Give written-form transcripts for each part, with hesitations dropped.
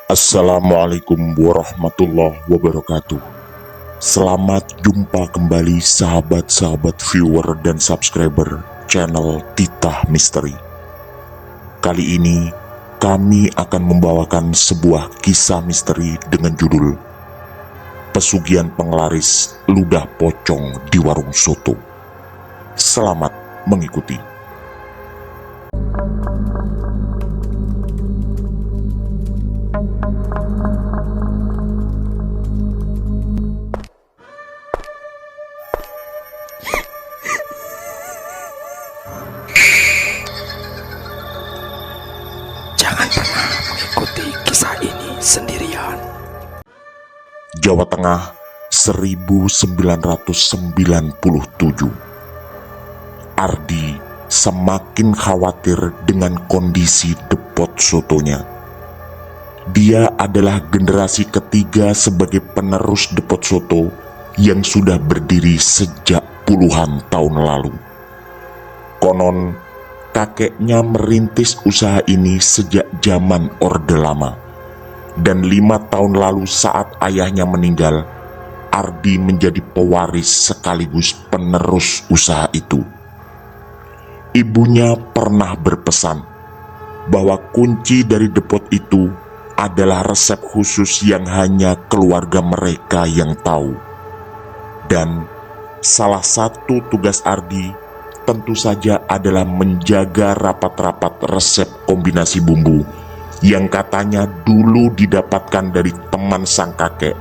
Assalamualaikum warahmatullahi wabarakatuh. Selamat jumpa kembali sahabat-sahabat viewer dan subscriber channel Titah Misteri. Kali ini kami akan membawakan sebuah kisah misteri dengan judul Pesugihan Penglaris Ludah Pocong di Warung Soto. Selamat mengikuti. Jangan pernah mengikuti kisah ini sendirian. Jawa Tengah 1997. Ardi semakin khawatir dengan kondisi depot sotonya. Dia adalah generasi ketiga sebagai penerus depot soto yang sudah berdiri sejak puluhan tahun lalu. Konon, kakeknya merintis usaha ini sejak zaman Orde Lama. Dan 5 tahun lalu saat ayahnya meninggal, Ardi menjadi pewaris sekaligus penerus usaha itu. Ibunya pernah berpesan bahwa kunci dari depot itu adalah resep khusus yang hanya keluarga mereka yang tahu. Dan salah satu tugas Ardi tentu saja adalah menjaga rapat-rapat resep kombinasi bumbu yang katanya dulu didapatkan dari teman sang kakek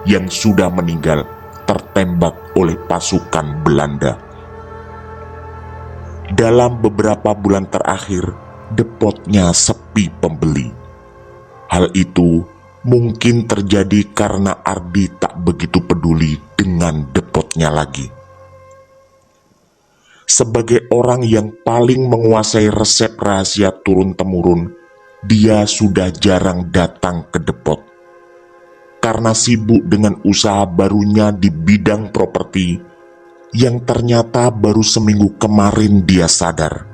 yang sudah meninggal tertembak oleh pasukan Belanda. Dalam beberapa bulan terakhir, depotnya sepi pembeli. Hal itu mungkin terjadi karena Ardi tak begitu peduli dengan depotnya lagi. Sebagai orang yang paling menguasai resep rahasia turun-temurun, dia sudah jarang datang ke depot. Karena sibuk dengan usaha barunya di bidang properti, yang ternyata baru seminggu kemarin dia sadar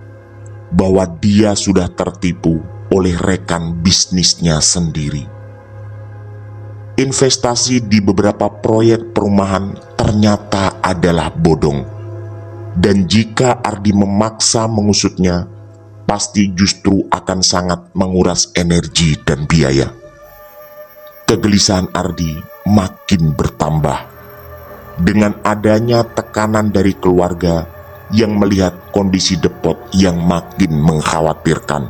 bahwa dia sudah tertipu oleh rekan bisnisnya sendiri. Investasi di beberapa proyek perumahan ternyata adalah bodong. Dan jika Ardi memaksa mengusutnya, pasti justru akan sangat menguras energi dan biaya. Kegelisahan Ardi makin bertambah dengan adanya tekanan dari keluarga yang melihat kondisi depot yang makin mengkhawatirkan.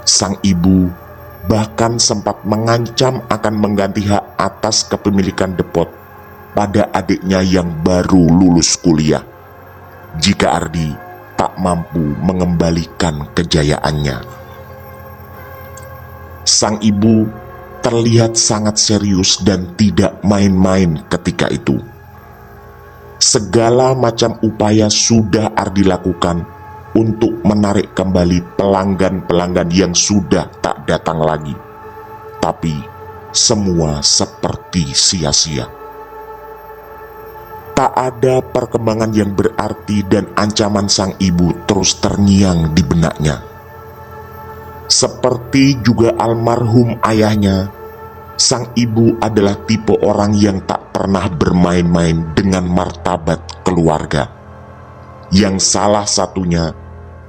Sang ibu bahkan sempat mengancam akan mengganti hak atas kepemilikan depot pada adiknya yang baru lulus kuliah jika Ardi tak mampu mengembalikan kejayaannya. Sang ibu terlihat sangat serius dan tidak main-main ketika itu. Segala macam upaya sudah Ardi lakukan untuk menarik kembali pelanggan-pelanggan yang sudah tak datang lagi. Tapi semua seperti sia-sia. Tak ada perkembangan yang berarti dan ancaman sang ibu terus terngiang di benaknya. Seperti juga almarhum ayahnya, sang ibu adalah tipe orang yang tak pernah bermain-main dengan martabat keluarga. Yang salah satunya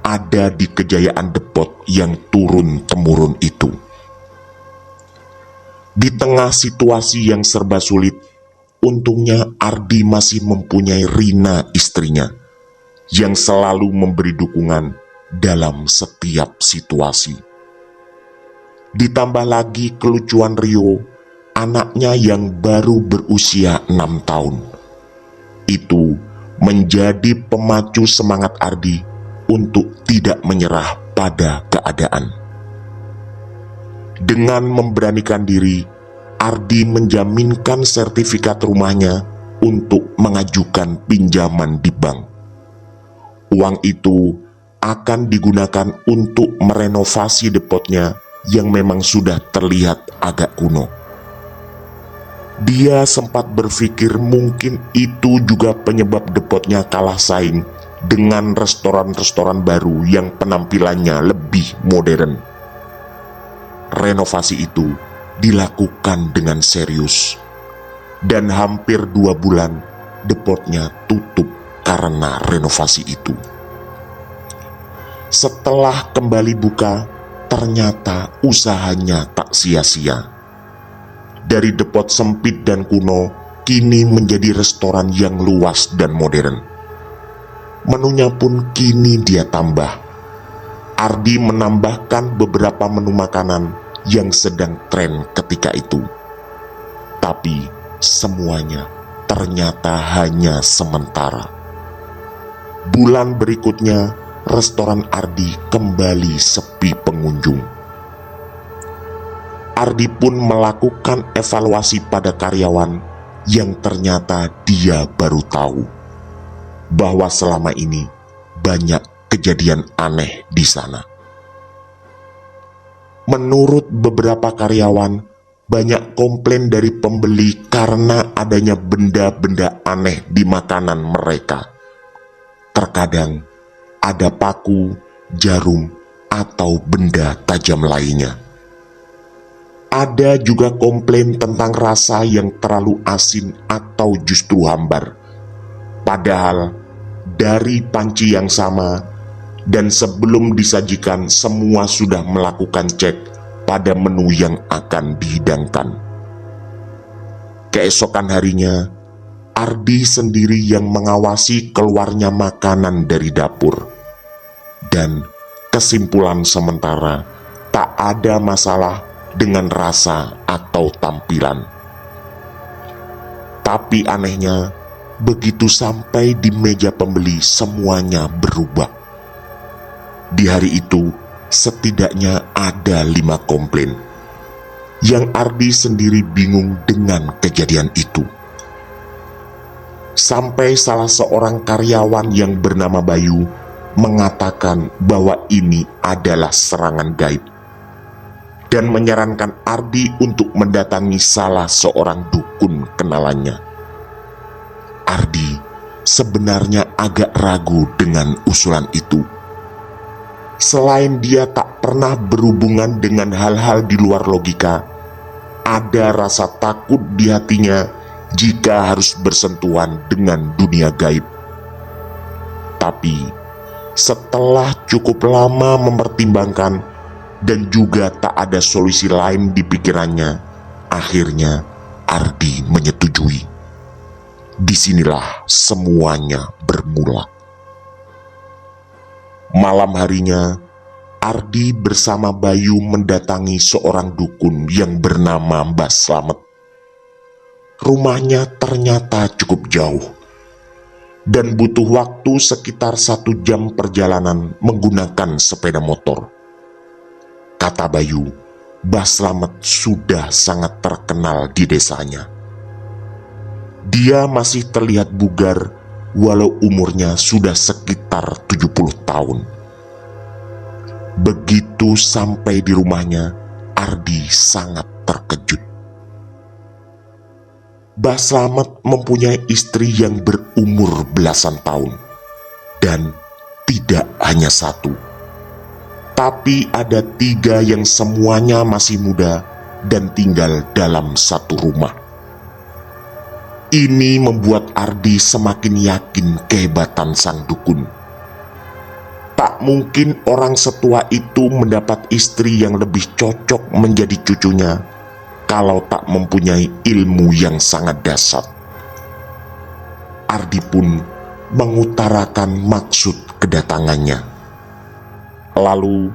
ada di kejayaan depot yang turun-temurun itu. Di tengah situasi yang serba sulit, untungnya Ardi masih mempunyai Rina istrinya yang selalu memberi dukungan dalam setiap situasi. Ditambah lagi kelucuan Rio, anaknya yang baru berusia 6 tahun. Itu menjadi pemacu semangat Ardi untuk tidak menyerah pada keadaan. Dengan memberanikan diri, Ardi menjaminkan sertifikat rumahnya untuk mengajukan pinjaman di bank. Uang itu akan digunakan untuk merenovasi depotnya yang memang sudah terlihat agak kuno. Dia sempat berpikir mungkin itu juga penyebab depotnya kalah saing dengan restoran-restoran baru yang penampilannya lebih modern. renovasi itu dilakukan dengan serius. Dan hampir 2 bulan depotnya tutup karena renovasi itu. Setelah kembali buka, ternyata usahanya tak sia-sia. Dari depot sempit dan kuno, kini menjadi restoran yang luas dan modern. Menunya pun kini dia tambah. Ardi menambahkan beberapa menu makanan yang sedang tren ketika itu. Tapi semuanya ternyata hanya sementara. Bulan berikutnya, restoran Ardi kembali sepi pengunjung. Ardi pun melakukan evaluasi pada karyawan yang ternyata dia baru tahu bahwa selama ini banyak kejadian aneh di sana. Menurut beberapa karyawan, banyak komplain dari pembeli karena adanya benda-benda aneh di makanan mereka. Terkadang ada paku, jarum, atau benda tajam lainnya. Ada juga komplain tentang rasa yang terlalu asin atau justru hambar. Padahal dari panci yang sama dan sebelum disajikan semua sudah melakukan cek pada menu yang akan dihidangkan. Keesokan harinya, Ardi sendiri yang mengawasi keluarnya makanan dari dapur. Dan kesimpulan sementara, tak ada masalah dengan rasa atau tampilan. Tapi anehnya, begitu sampai di meja pembeli semuanya berubah. Di hari itu, setidaknya ada 5 komplain. Yang Ardi sendiri bingung dengan kejadian itu. Sampai salah seorang karyawan yang bernama Bayu mengatakan bahwa ini adalah serangan gaib dan menyarankan Ardi untuk mendatangi salah seorang dukun kenalannya. Ardi sebenarnya agak ragu dengan usulan itu. Selain dia tak pernah berhubungan dengan hal-hal di luar logika, ada rasa takut di hatinya jika harus bersentuhan dengan dunia gaib. Tapi setelah cukup lama mempertimbangkan dan juga tak ada solusi lain di pikirannya, akhirnya Ardi menyetujui. Disinilah semuanya bermula. Malam harinya, Ardi bersama Bayu mendatangi seorang dukun yang bernama Mbah Slamet. Rumahnya ternyata cukup jauh dan butuh waktu sekitar 1 jam perjalanan menggunakan sepeda motor. Kata Bayu, Mbah Slamet sudah sangat terkenal di desanya. Dia masih terlihat bugar walau umurnya sudah sekitar 70 tahun. Begitu sampai di rumahnya, Ardi sangat terkejut. Mbah Slamet mempunyai istri yang berumur belasan tahun. Dan tidak hanya 1. Tapi ada 3 yang semuanya masih muda dan tinggal dalam satu rumah. Ini membuat Ardi semakin yakin kehebatan sang dukun. Tak mungkin orang setua itu mendapat istri yang lebih cocok menjadi cucunya kalau tak mempunyai ilmu yang sangat dahsyat. Ardi pun mengutarakan maksud kedatangannya. Lalu,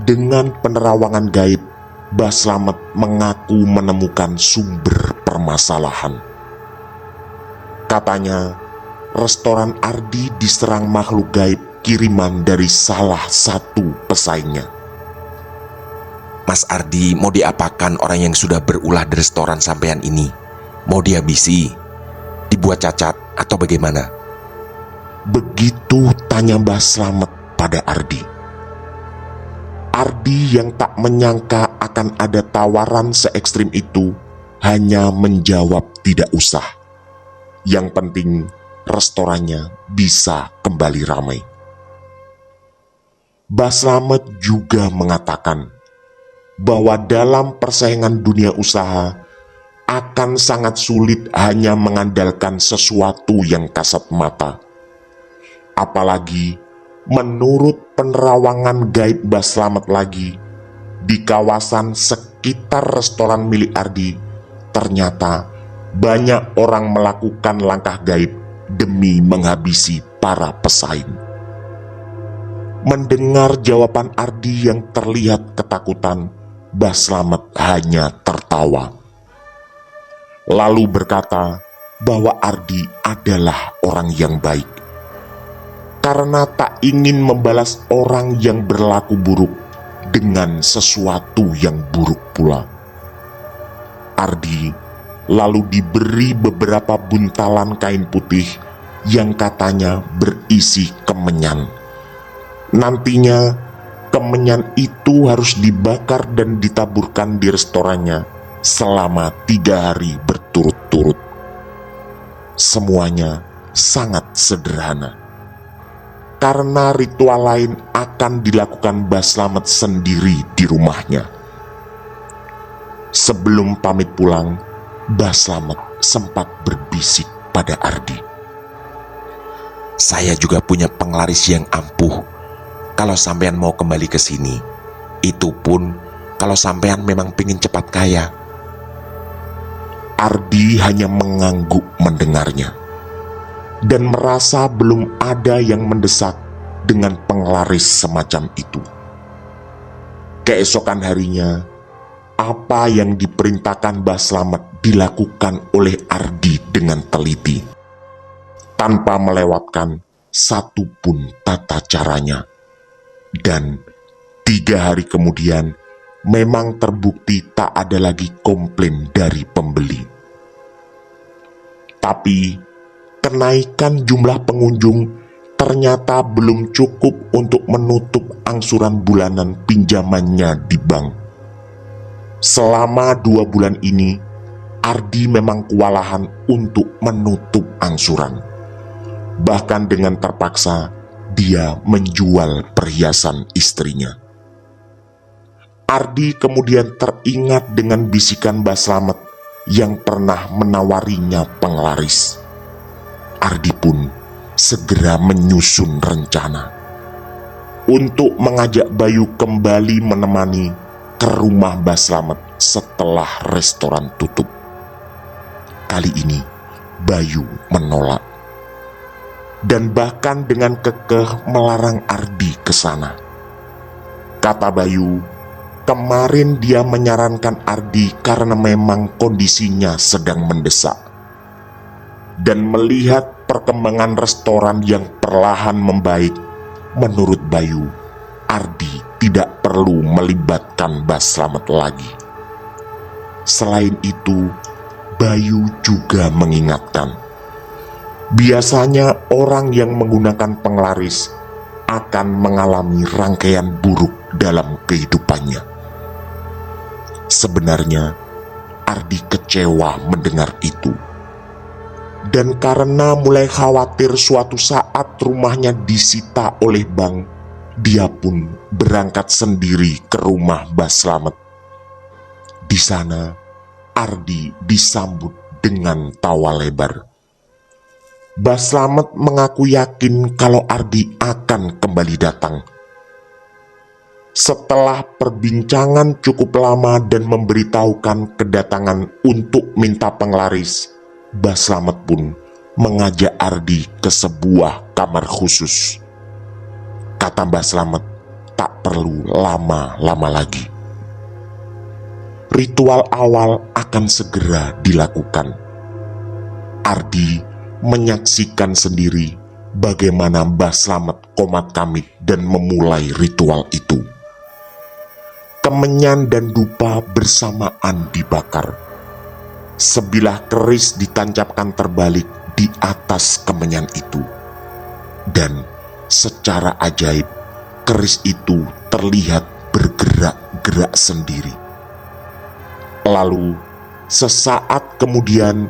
dengan penerawangan gaib, Mbah Slamet mengaku menemukan sumber permasalahan. Katanya, restoran Ardi diserang makhluk gaib kiriman dari salah satu pesaingnya. Mas Ardi mau diapakan orang yang sudah berulah di restoran sampean ini? Mau dihabisi? Dibuat cacat atau bagaimana? Begitu tanya Mbah Slamet pada Ardi. Ardi yang tak menyangka akan ada tawaran se-ekstrim itu hanya menjawab tidak usah. Yang penting restorannya bisa kembali ramai. Mbah Slamet juga mengatakan bahwa dalam persaingan dunia usaha akan sangat sulit hanya mengandalkan sesuatu yang kasat mata. Apalagi menurut penerawangan gaib Mbah Slamet lagi, di kawasan sekitar restoran milik Ardi, ternyata banyak orang melakukan langkah gaib demi menghabisi para pesaing. Mendengar jawaban Ardi yang terlihat ketakutan, Mbah Slamet hanya tertawa. Lalu berkata bahwa Ardi adalah orang yang baik, karena tak ingin membalas orang yang berlaku buruk dengan sesuatu yang buruk pula. Ardi lalu diberi beberapa buntalan kain putih yang katanya berisi kemenyan. Nantinya kemenyan itu harus dibakar dan ditaburkan di restorannya selama 3 hari berturut-turut. Semuanya sangat sederhana, karena ritual lain akan dilakukan Mbah Slamet sendiri di rumahnya. Sebelum pamit pulang, Mbah Slamet sempat berbisik pada Ardi. Saya juga punya penglaris yang ampuh. Kalau sampean mau kembali ke sini, itu pun kalau sampean memang pingin cepat kaya. Ardi hanya mengangguk mendengarnya dan merasa belum ada yang mendesak dengan penglaris semacam itu. Keesokan harinya, apa yang diperintahkan Mbah Slamet dilakukan oleh Ardi dengan teliti, tanpa melewatkan satupun tata caranya. Dan 3 hari kemudian memang terbukti tak ada lagi komplain dari pembeli. Tapi kenaikan jumlah pengunjung ternyata belum cukup untuk menutup angsuran bulanan pinjamannya di bank. Selama 2 bulan ini, Ardi memang kewalahan untuk menutup angsuran. Bahkan dengan terpaksa, dia menjual perhiasan istrinya. Ardi kemudian teringat dengan bisikan Mbah Slamet yang pernah menawarinya penglaris. Ardi pun segera menyusun rencana untuk mengajak Bayu kembali menemani ke rumah Mbah Slamet setelah restoran tutup. Kali ini Bayu menolak dan bahkan dengan kekeh melarang Ardi ke sana. Kata Bayu, kemarin dia menyarankan Ardi karena memang kondisinya sedang mendesak. Dan melihat perkembangan restoran yang perlahan membaik, menurut Bayu, Ardi tidak perlu melibatkan Mbah Slamet lagi. Selain itu, Bayu juga mengingatkan, biasanya orang yang menggunakan penglaris akan mengalami rangkaian buruk dalam kehidupannya. Sebenarnya Ardi kecewa mendengar itu, dan karena mulai khawatir suatu saat rumahnya disita oleh bank, dia pun berangkat sendiri ke rumah Mbah Slamet. Di sana Ardi disambut dengan tawa lebar. Mbah Slamet mengaku yakin kalau Ardi akan kembali datang. Setelah perbincangan cukup lama dan memberitahukan kedatangan untuk minta penglaris, Mbah Slamet pun mengajak Ardi ke sebuah kamar khusus. Kata Mbah Slamet, tak perlu lama-lama lagi. Ritual awal akan segera dilakukan. Ardi menyaksikan sendiri bagaimana Mbah Slamet komat kamit dan memulai ritual itu. Kemenyan dan dupa bersamaan dibakar. Sebilah keris ditancapkan terbalik di atas kemenyan itu, dan secara ajaib keris itu terlihat bergerak-gerak sendiri. Lalu sesaat kemudian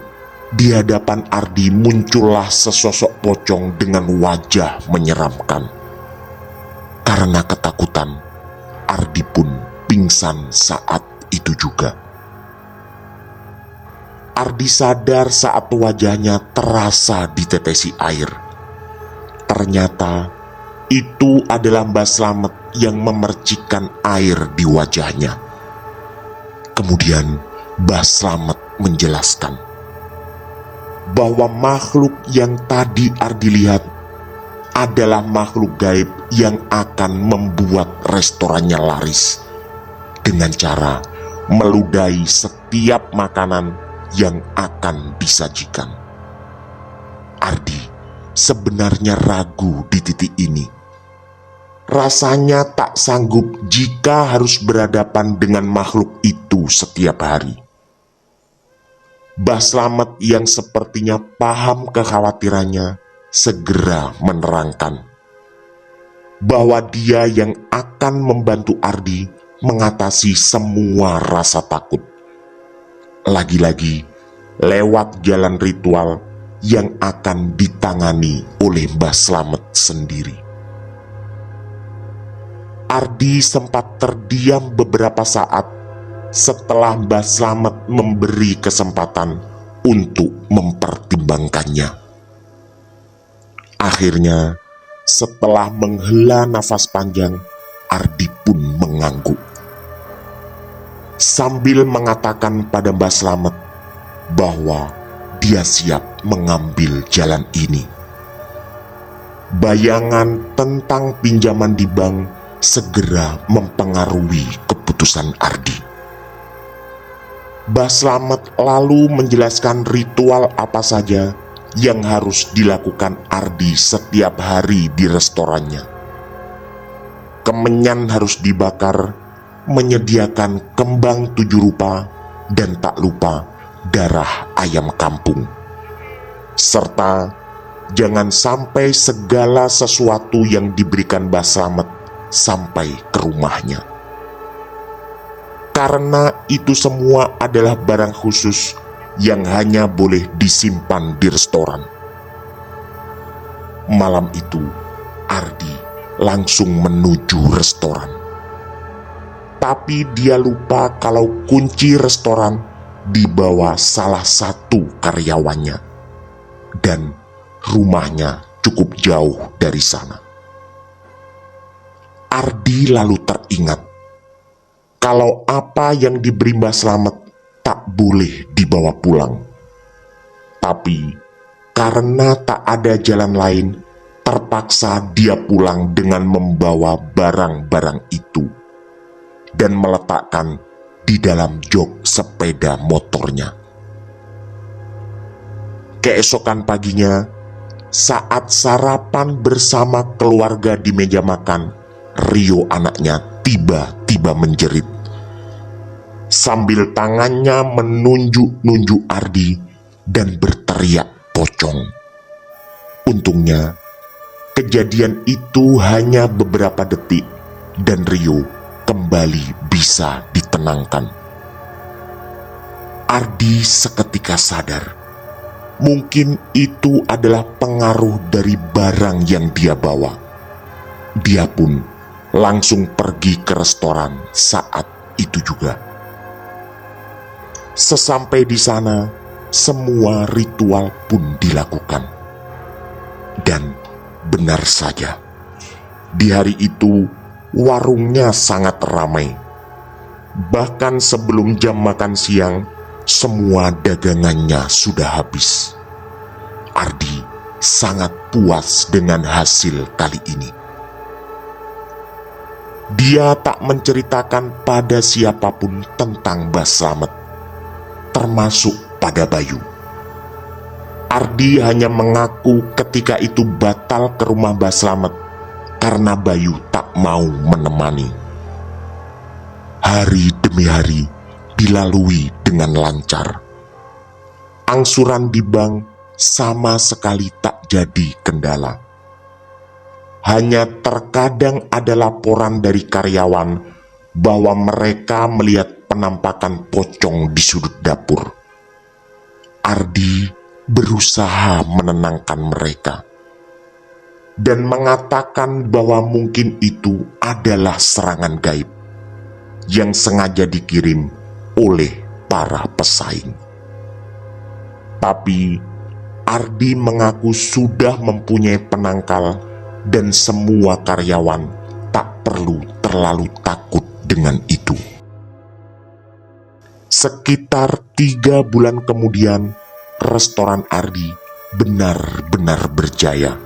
di hadapan Ardi muncullah sesosok pocong dengan wajah menyeramkan. Karena ketakutan, Ardi pun pingsan saat itu juga. Ardi sadar saat wajahnya terasa ditetesi air. Ternyata itu adalah Mbah Slamet yang memercikkan air di wajahnya. Kemudian Mbah Slamet menjelaskan bahwa makhluk yang tadi Ardi lihat adalah makhluk gaib yang akan membuat restorannya laris dengan cara meludahi setiap makanan yang akan disajikan. Ardi sebenarnya ragu di titik ini. Rasanya tak sanggup jika harus berhadapan dengan makhluk itu setiap hari. Mbah Slamet yang sepertinya paham kekhawatirannya segera menerangkan bahwa dia yang akan membantu Ardi mengatasi semua rasa takut. Lagi-lagi lewat jalan ritual yang akan ditangani oleh Mbah Slamet sendiri. Ardi sempat terdiam beberapa saat setelah Mbah Slamet memberi kesempatan untuk mempertimbangkannya. Akhirnya, setelah menghela nafas panjang, Ardi pun mengangguk sambil mengatakan pada Mbah Slamet bahwa dia siap mengambil jalan ini. Bayangan tentang pinjaman di bank segera mempengaruhi keputusan Ardi. Mbah Slamet lalu menjelaskan ritual apa saja yang harus dilakukan Ardi setiap hari di restorannya. Kemenyan harus dibakar, menyediakan kembang 7 rupa, dan tak lupa darah ayam kampung. Serta jangan sampai segala sesuatu yang diberikan Mbah Slamet sampai ke rumahnya. Karena itu semua adalah barang khusus yang hanya boleh disimpan di restoran. Malam itu, Ardi langsung menuju restoran. Tapi dia lupa kalau kunci restoran dibawa salah satu karyawannya. Dan rumahnya cukup jauh dari sana. Ardi lalu teringat kalau apa yang diberi Mbah Slamet tak boleh dibawa pulang. Tapi karena tak ada jalan lain, terpaksa dia pulang dengan membawa barang-barang itu dan meletakkan di dalam jok sepeda motornya. Keesokan paginya, saat sarapan bersama keluarga di meja makan, Rio anaknya tiba-tiba menjerit sambil tangannya menunjuk-nunjuk Ardi dan berteriak pocong. Untungnya kejadian itu hanya beberapa detik dan Rio kembali bisa ditenangkan. Ardi seketika sadar mungkin itu adalah pengaruh dari barang yang dia bawa. Dia pun langsung pergi ke restoran saat itu juga. Sesampai di sana, semua ritual pun dilakukan. Dan benar saja, di hari itu warungnya sangat ramai. Bahkan sebelum jam makan siang, semua dagangannya sudah habis. Ardi sangat puas dengan hasil kali ini. Dia tak menceritakan pada siapapun tentang Mbah Slamet, termasuk pada Bayu. Ardi hanya mengaku ketika itu batal ke rumah Mbah Slamet karena Bayu tak mau menemani. Hari demi hari dilalui dengan lancar. Angsuran di bank sama sekali tak jadi kendala. Hanya terkadang ada laporan dari karyawan bahwa mereka melihat penampakan pocong di sudut dapur. Ardi berusaha menenangkan mereka dan mengatakan bahwa mungkin itu adalah serangan gaib. yang sengaja dikirim oleh para pesaing. Tapi Ardi mengaku sudah mempunyai penangkal dan semua karyawan tak perlu terlalu takut dengan itu. Sekitar 3 bulan kemudian, restoran Ardi benar-benar berjaya.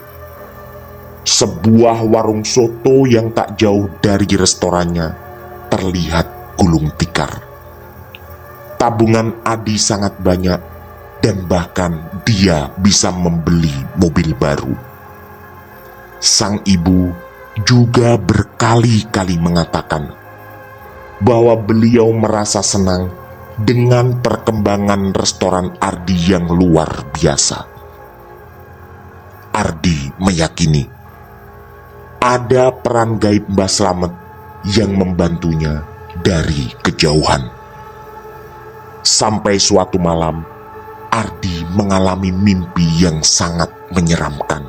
Sebuah warung soto yang tak jauh dari restorannya terlihat gulung tikar. Tabungan Adi sangat banyak dan bahkan dia bisa membeli mobil baru. Sang ibu juga berkali-kali mengatakan bahwa beliau merasa senang dengan perkembangan restoran Ardi yang luar biasa. Ardi meyakini ada peran gaib Mbah Slamet yang membantunya dari kejauhan. Sampai suatu malam, Ardi mengalami mimpi yang sangat menyeramkan.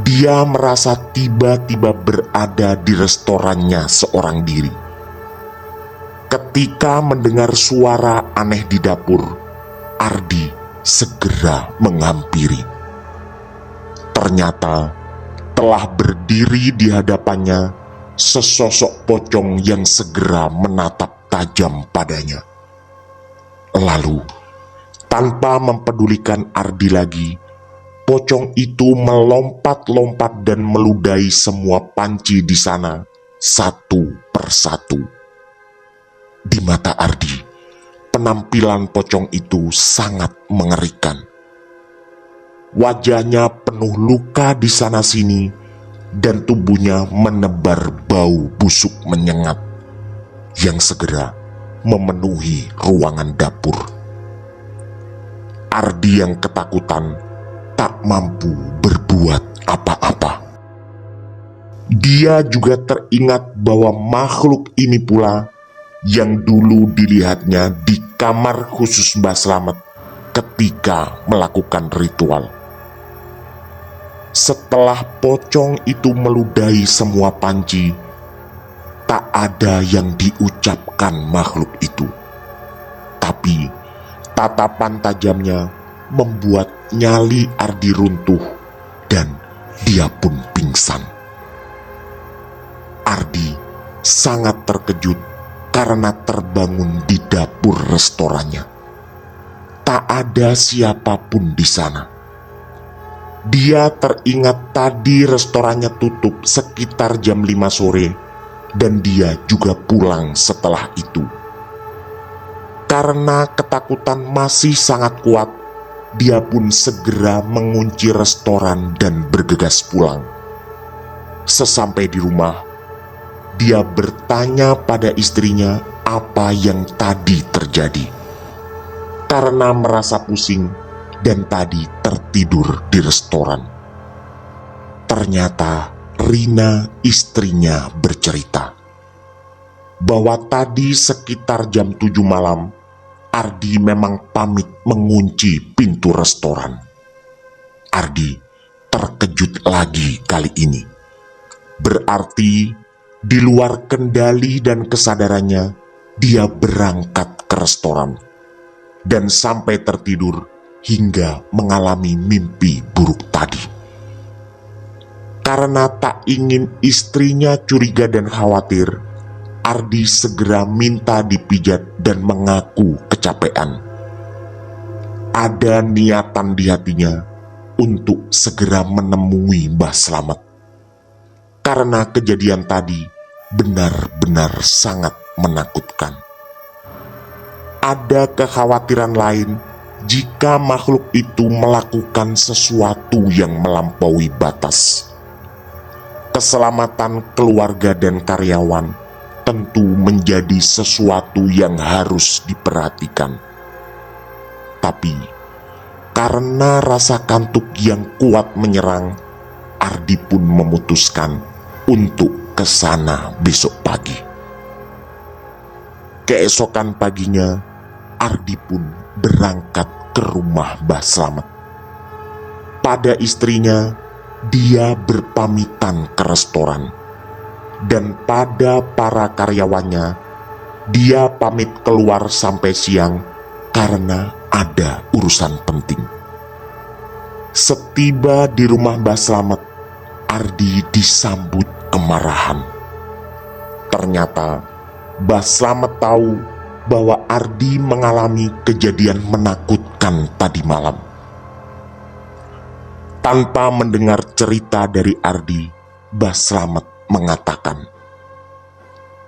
Dia merasa tiba-tiba berada di restorannya seorang diri. Ketika mendengar suara aneh di dapur, Ardi segera menghampiri. Ternyata telah berdiri di hadapannya sesosok pocong yang segera menatap tajam padanya. Lalu, tanpa mempedulikan Ardi lagi, pocong itu melompat-lompat dan meludahi semua panci di sana satu persatu. Di mata Ardi, penampilan pocong itu sangat mengerikan. Wajahnya penuh luka di sana-sini dan tubuhnya menebar bau busuk menyengat yang segera memenuhi ruangan dapur. Ardi yang ketakutan tak mampu berbuat apa-apa. Dia juga teringat bahwa makhluk ini pula yang dulu dilihatnya di kamar khusus Mbah Slamet ketika melakukan ritual. Setelah pocong itu meludahi semua panci, tak ada yang diucapkan makhluk itu. Tapi tatapan tajamnya membuat nyali Ardi runtuh dan dia pun pingsan. Ardi sangat terkejut karena terbangun di dapur restorannya. Tak ada siapapun di sana. Dia teringat tadi restorannya tutup sekitar jam 5 sore dan dia juga pulang setelah itu. Karena ketakutan masih sangat kuat, dia pun segera mengunci restoran dan bergegas pulang. Sesampai di rumah, dia bertanya pada istrinya apa yang tadi terjadi. Karena merasa pusing dan tadi tertidur di restoran. Ternyata Rina, istrinya, bercerita bahwa tadi sekitar jam 7 malam, Ardi memang pamit mengunci pintu restoran. Ardi terkejut lagi kali ini. Berarti di luar kendali dan kesadarannya, dia berangkat ke restoran dan sampai tertidur hingga mengalami mimpi buruk tadi. Karena tak ingin istrinya curiga dan khawatir, Ardi segera minta dipijat dan mengaku kecapean. Ada niatan di hatinya untuk segera menemui Mbah Slamet. Karena kejadian tadi benar-benar sangat menakutkan. Ada kekhawatiran lain jika makhluk itu melakukan sesuatu yang melampaui batas. Keselamatan keluarga dan karyawan tentu menjadi sesuatu yang harus diperhatikan. Tapi karena rasa kantuk yang kuat menyerang, Ardi pun memutuskan untuk ke sana besok pagi. Keesokan paginya, Ardi pun berangkat ke rumah Mbah Slamet. Pada istrinya, dia berpamitan ke restoran. dan pada para karyawannya, dia pamit keluar sampai siang karena ada urusan penting. Setiba di rumah Mbah Slamet, Ardi disambut kemarahan. Ternyata Mbah Slamet tahu bahwa Ardi mengalami kejadian menakutkan tadi malam. Tanpa mendengar cerita dari Ardi, Mbah Slamet mengatakan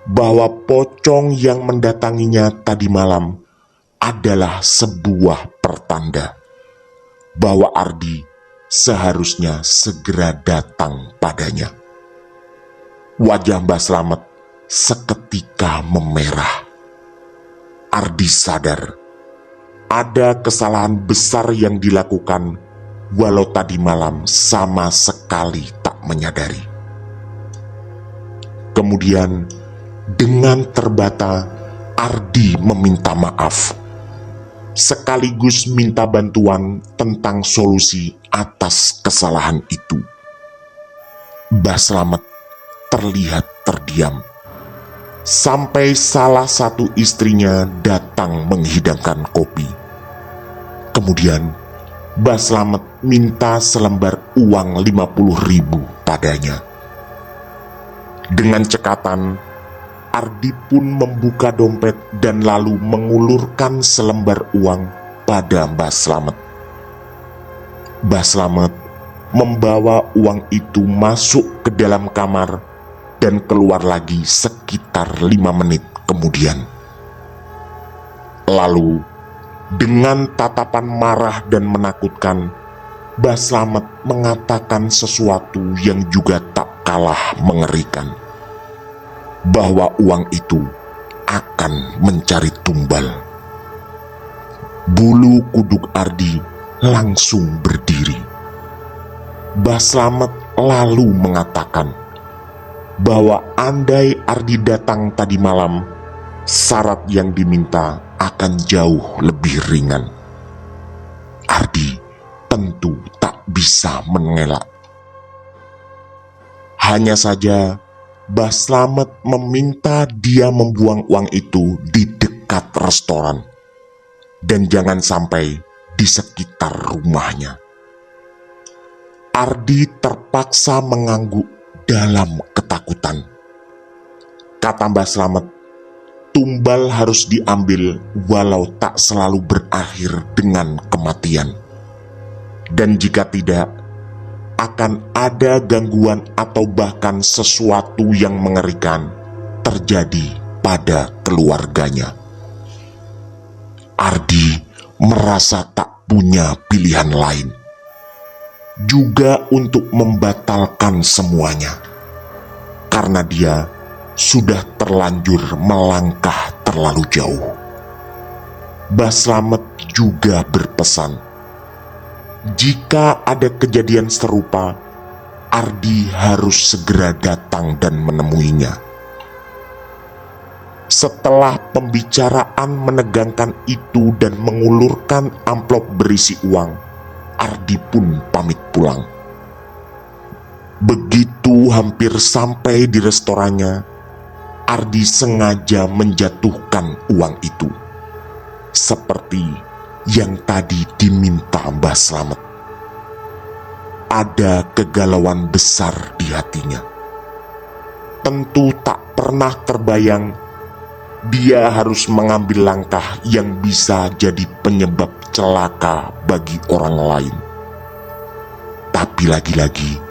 bahwa pocong yang mendatanginya tadi malam adalah sebuah pertanda bahwa Ardi seharusnya segera datang padanya. Wajah Mbah Slamet seketika memerah. Ardi sadar ada kesalahan besar yang dilakukan, walau tadi malam sama sekali tak menyadari. Kemudian dengan terbata, Ardi meminta maaf, sekaligus minta bantuan tentang solusi atas kesalahan itu. Mbah Slamet terlihat terdiam, sampai salah satu istrinya datang menghidangkan kopi. Kemudian Mbah Slamet minta selembar uang 50.000 padanya. Dengan cekatan, Ardi pun membuka dompet dan lalu mengulurkan selembar uang pada Mbah Slamet. Mbah Slamet membawa uang itu masuk ke dalam kamar dan keluar lagi sekitar 5 menit kemudian. Lalu dengan tatapan marah dan menakutkan, Mbah Slamet mengatakan sesuatu yang juga tak kalah mengerikan, bahwa uang itu akan mencari tumbal. Bulu kuduk Ardi langsung berdiri. Mbah Slamet lalu mengatakan bahwa andai Ardi datang tadi malam, syarat yang diminta akan jauh lebih ringan. Ardi tentu tak bisa mengelak. Hanya saja Mbah Slamet meminta dia membuang uang itu di dekat restoran dan jangan sampai di sekitar rumahnya. Ardi terpaksa mengangguk dalam ketakutan. Kata Mbah Slamet, tumbal harus diambil walau tak selalu berakhir dengan kematian. Dan jika tidak, akan ada gangguan atau bahkan sesuatu yang mengerikan terjadi pada keluarganya. Ardi merasa tak punya pilihan lain, juga untuk membatalkan semuanya, karena dia sudah terlanjur melangkah terlalu jauh. Mbah Slamet juga berpesan, jika ada kejadian serupa, Ardi harus segera datang dan menemuinya. Setelah pembicaraan menegangkan itu dan mengulurkan amplop berisi uang, Ardi pun pamit pulang. Begitu hampir sampai di restorannya, Ardi sengaja menjatuhkan uang itu, seperti yang tadi diminta Mbah Slamet. Ada kegalauan besar di hatinya. Tentu tak pernah terbayang dia harus mengambil langkah yang bisa jadi penyebab celaka bagi orang lain. Tapi lagi-lagi,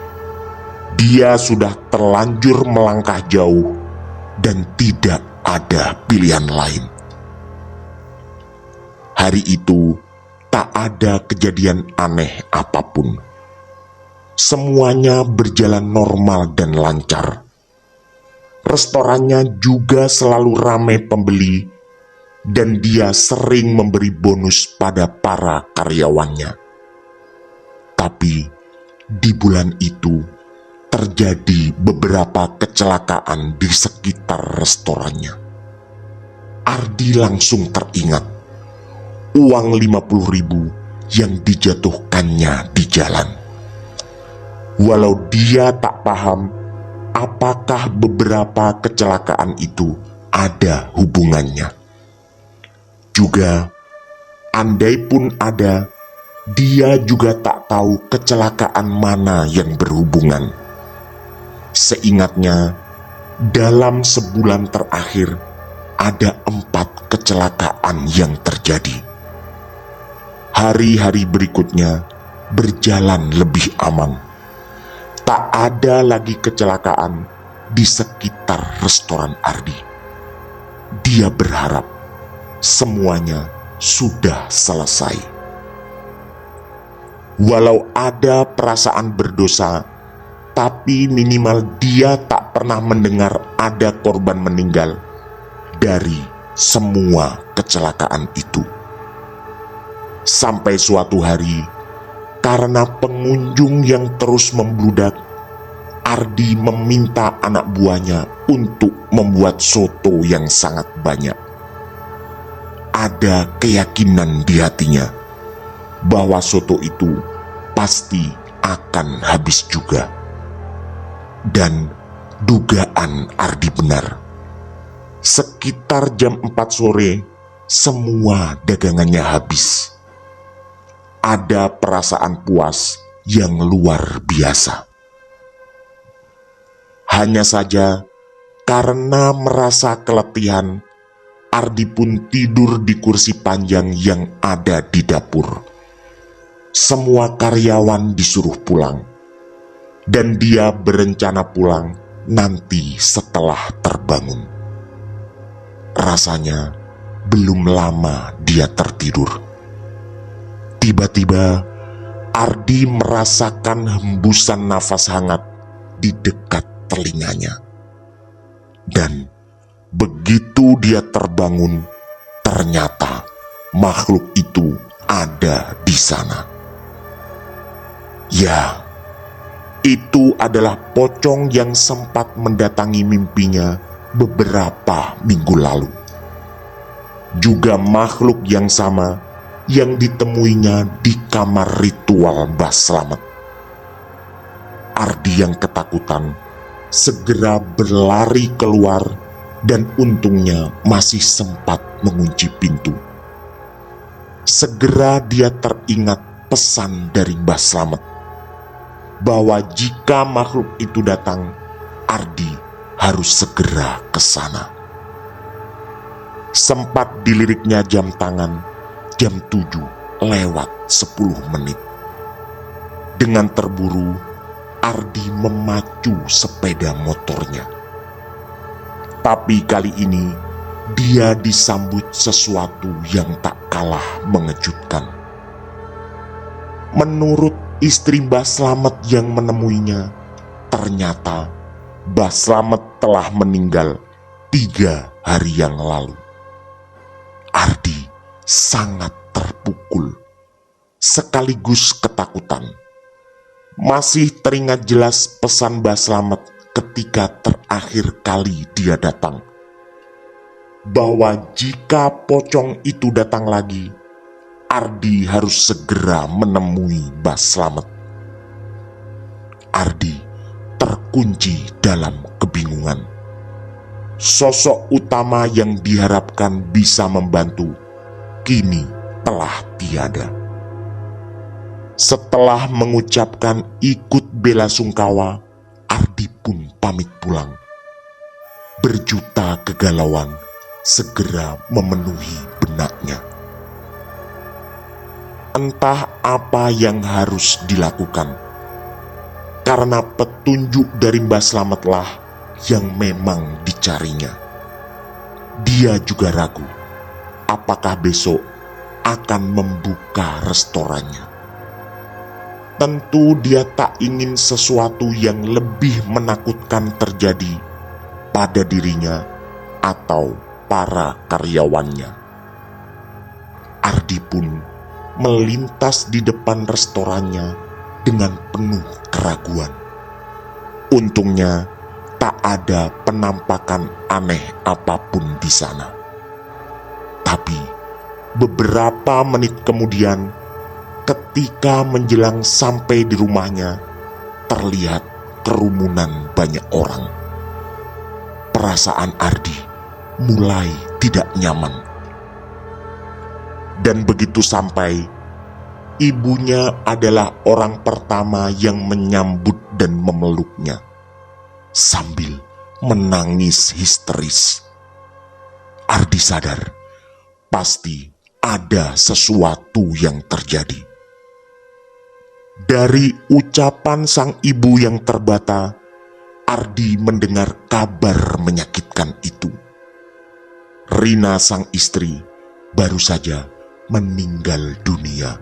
dia sudah terlanjur melangkah jauh dan tidak ada pilihan lain. Hari itu tak ada kejadian aneh apapun. Semuanya berjalan normal dan lancar. Restorannya juga selalu ramai pembeli dan dia sering memberi bonus pada para karyawannya. Tapi di bulan itu terjadi beberapa kecelakaan di sekitar restorannya. Ardi langsung teringat uang 50.000 yang dijatuhkannya di jalan. Walau dia tak paham apakah beberapa kecelakaan itu ada hubungannya. Juga, andai pun ada, dia juga tak tahu kecelakaan mana yang berhubungan. Seingatnya, dalam sebulan terakhir ada 4 kecelakaan yang terjadi. Hari-hari berikutnya berjalan lebih aman. Tak ada lagi kecelakaan di sekitar restoran Ardi. Dia berharap semuanya sudah selesai. Walau ada perasaan berdosa, tapi minimal dia tak pernah mendengar ada korban meninggal dari semua kecelakaan itu. Sampai suatu hari, karena pengunjung yang terus membludak, Ardi meminta anak buahnya untuk membuat soto yang sangat banyak. Ada keyakinan di hatinya bahwa soto itu pasti akan habis juga. Dan dugaan Ardi benar. Sekitar jam 4 sore, semua dagangannya habis. Ada perasaan puas yang luar biasa. Hanya saja, karena merasa keletihan, Ardi pun tidur di kursi panjang yang ada di dapur. Semua karyawan disuruh pulang, dan dia berencana pulang nanti setelah terbangun. Rasanya belum lama dia tertidur. Tiba-tiba Ardi merasakan hembusan nafas hangat di dekat telinganya. Dan begitu dia terbangun, ternyata makhluk itu ada di sana. Ya, itu adalah pocong yang sempat mendatangi mimpinya beberapa minggu lalu. Juga makhluk yang sama yang ditemuinya di kamar ritual Mbah Slamet. Ardi yang ketakutan segera berlari keluar dan untungnya masih sempat mengunci pintu. Segera dia teringat pesan dari Mbah Slamet bahwa jika makhluk itu datang, Ardi harus segera ke sana. Sempat diliriknya jam tangan, jam 7:10. Dengan terburu, Ardi memacu sepeda motornya. Tapi kali ini, dia disambut sesuatu yang tak kalah mengejutkan. Menurut istri Mbah Slamet yang menemuinya, ternyata Mbah Slamet telah meninggal 3 hari yang lalu. Ardi sangat terpukul, sekaligus ketakutan. Masih teringat jelas pesan Mbah Slamet ketika terakhir kali dia datang, bahwa jika pocong itu datang lagi, Ardi harus segera menemui Mbah Slamet. Ardi terkunci dalam kebingungan. Sosok utama yang diharapkan bisa membantu kini telah tiada. Setelah mengucapkan ikut bela sungkawa, Ardi pun pamit pulang. Berjuta kegalauan segera memenuhi benaknya. Entah apa yang harus dilakukan, karena petunjuk dari Mbah Slametlah yang memang dicarinya. Dia juga ragu apakah besok akan membuka restorannya. Tentu dia tak ingin sesuatu yang lebih menakutkan terjadi pada dirinya atau para karyawannya. Ardi pun melintas di depan restorannya dengan penuh keraguan. Untungnya tak ada penampakan aneh apapun di sana. Tapi beberapa menit kemudian, ketika menjelang sampai di rumahnya, terlihat kerumunan banyak orang. Perasaan Ardi mulai tidak nyaman. Dan begitu sampai, ibunya adalah orang pertama yang menyambut dan memeluknya sambil menangis histeris. Ardi sadar pasti ada sesuatu yang terjadi. Dari ucapan sang ibu yang terbata, Ardi mendengar kabar menyakitkan itu. Rina sang istri baru saja meninggal dunia.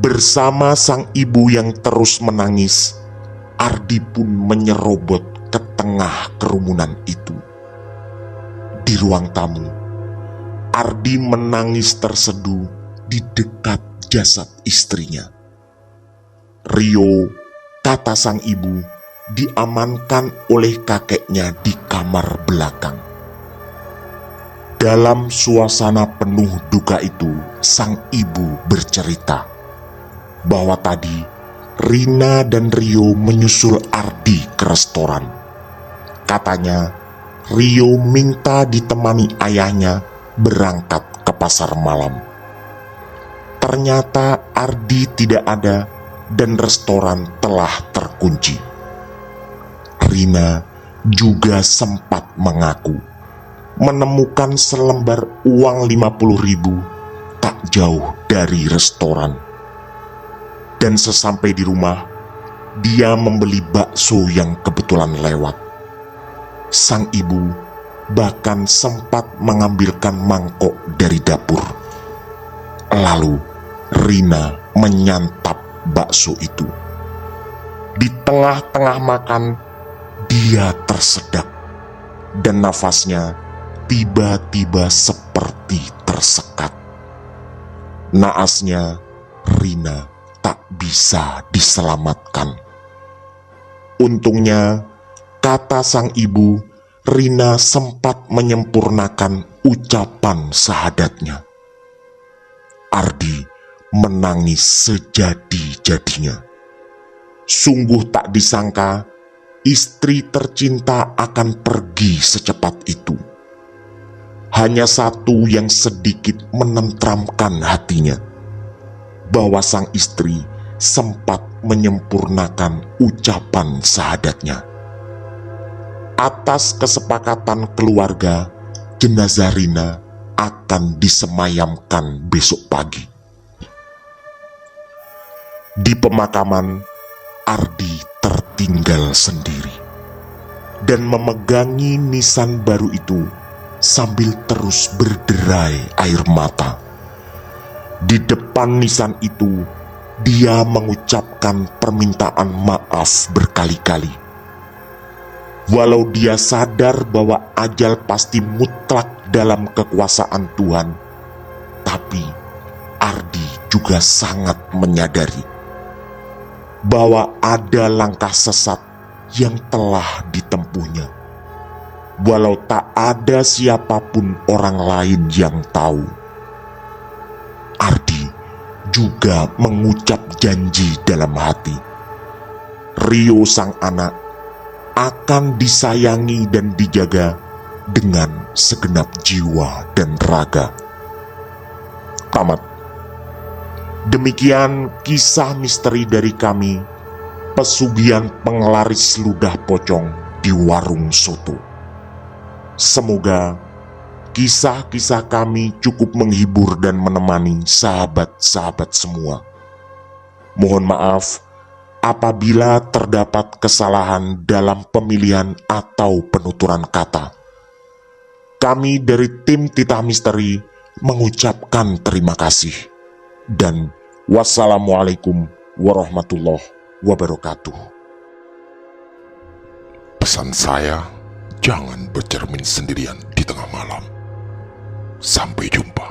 Bersama sang ibu yang terus menangis, Ardi pun menyerobot ke tengah kerumunan itu. Di ruang tamu, Ardi menangis terseduh di dekat jasad istrinya. Rio, kata sang ibu, diamankan oleh kakeknya di kamar belakang. Dalam suasana penuh duka itu, sang ibu bercerita bahwa tadi Rina dan Rio menyusul Ardi ke restoran. Katanya, Rio minta ditemani ayahnya berangkat ke pasar malam. Ternyata Ardi tidak ada dan restoran telah terkunci. Rina juga sempat mengaku menemukan selembar uang 50.000 tak jauh dari restoran. Dan sesampai di rumah, dia membeli bakso yang kebetulan lewat. Sang ibu bahkan sempat mengambilkan mangkok dari dapur. Lalu Rina menyantap bakso itu. Di tengah-tengah makan, dia tersedak dan nafasnya tiba-tiba seperti tersekat. Naasnya, Rina tak bisa diselamatkan. Untungnya, kata sang ibu, Rina sempat menyempurnakan ucapan syahadatnya. Ardi menangis sejadi-jadinya. Sungguh tak disangka istri tercinta akan pergi secepat itu. Hanya satu yang sedikit menenteramkan hatinya, bahwa sang istri sempat menyempurnakan ucapan syahadatnya. Atas kesepakatan keluarga, jenazah Rina akan disemayamkan besok pagi. Di pemakaman, Ardi tertinggal sendiri dan memegangi nisan baru itu sambil terus berderai air mata. Di depan nisan itu, dia mengucapkan permintaan maaf berkali-kali. Walau dia sadar bahwa ajal pasti mutlak dalam kekuasaan Tuhan, tapi Ardi juga sangat menyadari bahwa ada langkah sesat yang telah ditempuhnya. Walau tak ada siapapun orang lain yang tahu. Ardi juga mengucap janji dalam hati. Rio sang anak akan disayangi dan dijaga dengan segenap jiwa dan raga. Tamat. Demikian kisah misteri dari kami, pesugihan penglaris ludah pocong di warung soto. Semoga kisah-kisah kami cukup menghibur dan menemani sahabat-sahabat semua. Mohon maaf apabila terdapat kesalahan dalam pemilihan atau penuturan kata. Kami dari tim Titah Misteri mengucapkan terima kasih. Dan wassalamualaikum warahmatullahi wabarakatuh. Pesan saya, jangan bercermin sendirian di tengah malam. Sampai jumpa.